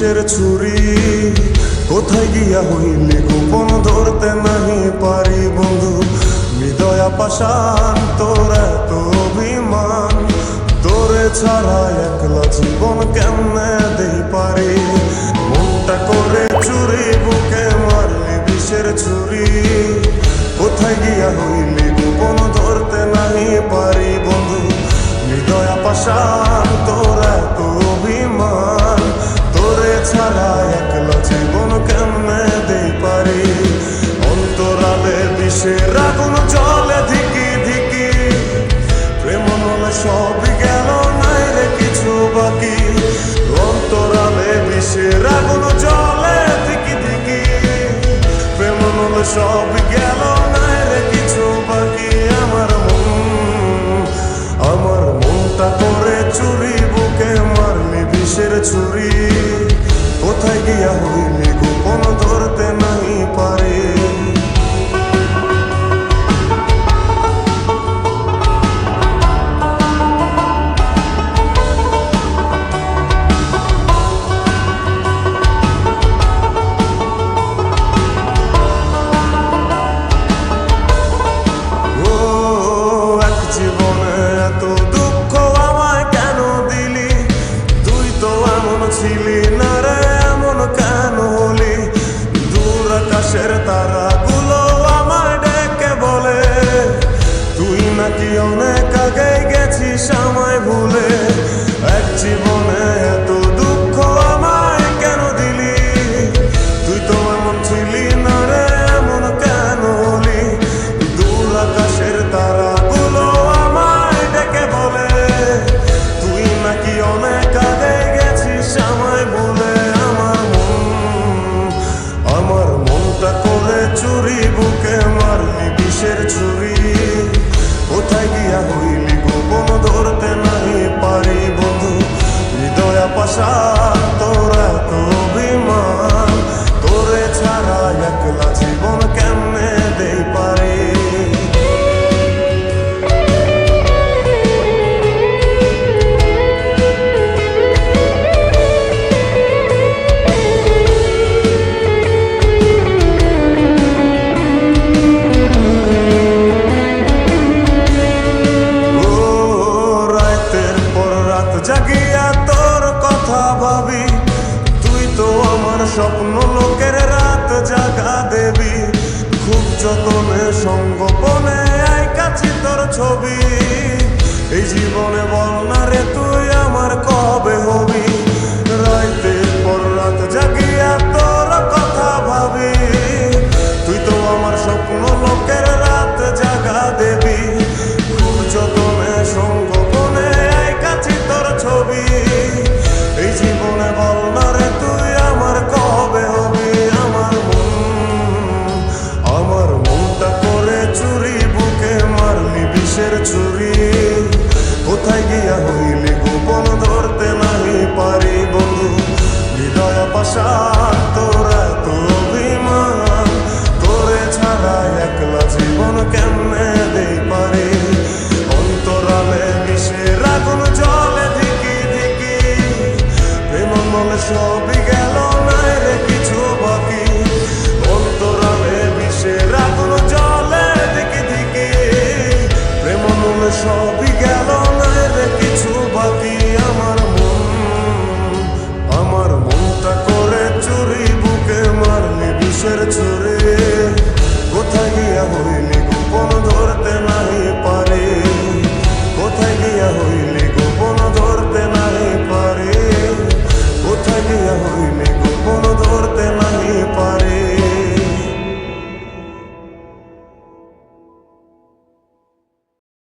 বিষের ছুরি কোথায় গিয়া হইলি গোপন ধরতে নাহি পারি বন্ধু হৃদয়া পাশান তোর এত অভিমান তোরে ছাড়া একলা জীবন কেমনে দেই পারি মনটা করে চুরি বুকে মারলি বিষের ছুরি কোথায় গিয়া হইলি গোপন ধরতে নাহি পারি বন্ধু হৃদয়া পাশান তোর এত অভিমান তোরে ছাড়া একলা জীবন কেমনে দেই পারি অন্তরালে বিষের আগুন জ্বলে ধিকি ধিকি প্রেম নলে সব গেল নাই রে কিছু বাকি অন্তরালে বিষের আগুন জ্বলে ধিকি ধিকি প্রেম নলে সব গেল নাই রে কিছু বাকি আমার মনটা করে চুরি বুকে মারলি বিষের ছুরি কোথায় গিয়া হইলি গোপন ধরতে নাই পারি ছিলি না রে এমন কেন হলি দূর আকাশের তারাগুলো আমায় ডেকে বলে তুই নাকি অনেক আগে গেছিস আমায় ভুলে এক জীবনে এত দুঃখ আমায় কেন দিলি তুই তো এমন ছিলি না রে এমন কেন হলি দূর আকাশের তারাগুলো আমায় ডেকে বলে তুই নাকি অনেক আগে আমায় বলে আমার মনটা করে চুরি বুকে মারলি বিষের ছুরি কোথায় গিয়া হইলি গোপন ধরতে নাহি পারি বন্ধু হৃদয়া পাশা তোর এত অভিমান তোরে ছাড়া একলা জীবন কেমনে দেই পারি জাগিয়া তোর কথা ভাবি তুই তো আমার স্বপ্ন লোকের রাত জাগা দেবী খুব যতনে সঙ্গোপনে আইকাছি তোর ছবি এই জীবনে